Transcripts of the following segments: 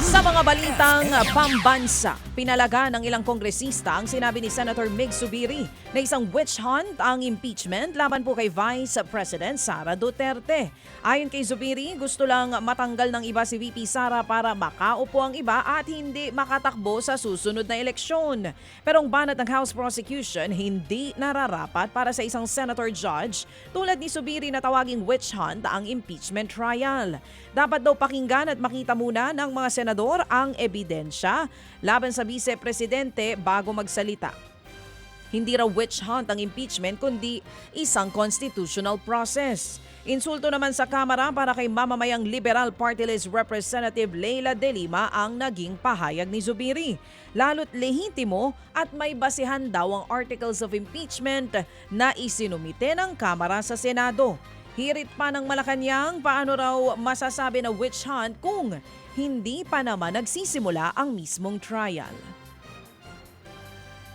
Sa mga balitang pambansa, pinalaga ng ilang kongresista ang sinabi ni Senator Mig Zubiri na isang witch hunt ang impeachment laban po kay Vice President Sara Duterte. Ayon kay Zubiri, gusto lang matanggal ng iba si VP Sara para makaupo ang iba at hindi makatakbo sa susunod na eleksyon. Pero ang banat ng House Prosecution hindi nararapat para sa isang senator judge tulad ni Zubiri na tawaging witch hunt ang impeachment trial. Dapat daw pakinggan at makita muna ng mga senador ang ebidensya laban sa vice-presidente bago magsalita. Hindi raw witch hunt ang impeachment kundi isang constitutional process. Insulto naman sa Kamara para kay mamamayang Liberal Party List Representative Leila De Lima ang naging pahayag ni Zubiri. Lalo't lehitimo at may basihan daw ang articles of impeachment na isinumite ng Kamara sa Senado. Hirit pa ng Malacanang paano raw masasabi na witch hunt kung hindi pa naman nagsisimula ang mismong trial.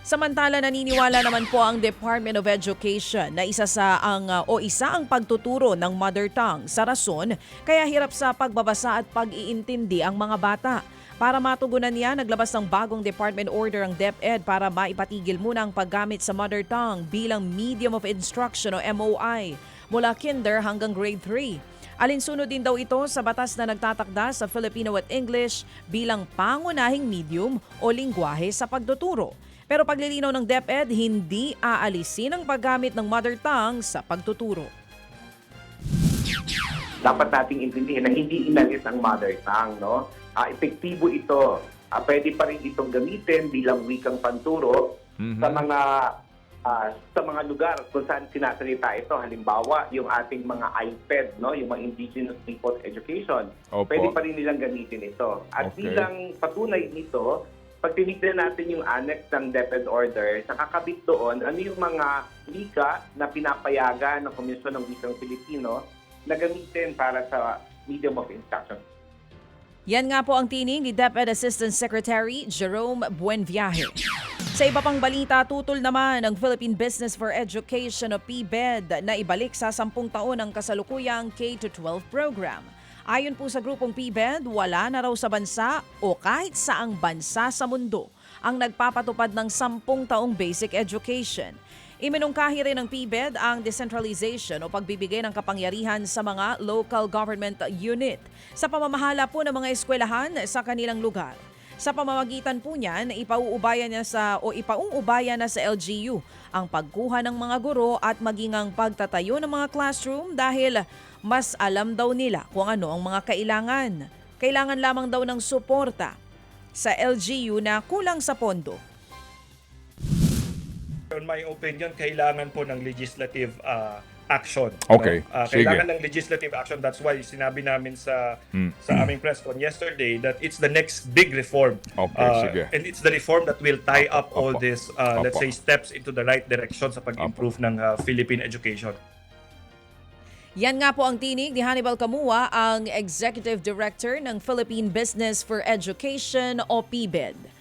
Samantala, naniniwala naman po ang Department of Education na isa ang pagtuturo ng mother tongue sa rason kaya hirap sa pagbabasa at pag-iintindi ang mga bata. Para matugunan niya, naglabas ng bagong department order ang DepEd para maipatigil muna ang paggamit sa mother tongue bilang medium of instruction o MOI mula kinder hanggang grade 3. Alinsunod din daw ito sa batas na nagtatakda sa Filipino at English bilang pangunahing medium o lingwahe sa pagtuturo. Pero paglilinaw ng DepEd, hindi aalisin ang paggamit ng mother tongue sa pagtuturo. Dapat nating intindihin na hindi inalis ang mother tongue, no? Epektibo ito. Pwede pa rin itong gamitin bilang wikang panturo sa mga lugar kung saan sinasalita ito. Halimbawa, yung ating mga IPED, no? Yung mga Indigenous Peoples Education. Opo. Pwede pa rin nilang gamitin ito. At bilang patunay nito, pag tinignan natin yung annex ng DepEd order, nakakabit doon ano yung mga wika na pinapayagan ng Komisyon ng Wikang Pilipino na gamitin para sa medium of instruction. Yan nga po ang tinig ni DepEd Assistant Secretary Jerome Buenviaje. Sa iba pang balita, tutol naman ang Philippine Business for Education o PBED na ibalik sa 10 taon ang kasalukuyang K-12 program. Ayon po sa grupong PBED, wala na raw sa bansa o kahit saang bansa sa mundo ang nagpapatupad ng 10 taong basic education. Iminungkahi rin ng PBED ang decentralization o pagbibigay ng kapangyarihan sa mga local government unit sa pamamahala po ng mga eskwelahan sa kanilang lugar. Sa pamamagitan po niyan, ipauubaya na sa LGU ang pagkuha ng mga guro at maging ang pagtatayo ng mga classroom dahil mas alam daw nila kung ano ang mga kailangan. Kailangan lamang daw ng suporta sa LGU na kulang sa pondo. In my opinion, kailangan po ng legislative action. Okay, No? sige. Kailangan ng legislative action. That's why sinabi namin sa aming press con yesterday that it's the next big reform. Okay, sige. And it's the reform that will tie up all Opo. this, let's say, steps into the right direction sa pag-improve ng Philippine education. Yan nga po ang tinig ni Hannibal Camua, ang Executive Director ng Philippine Business for Education o PBED.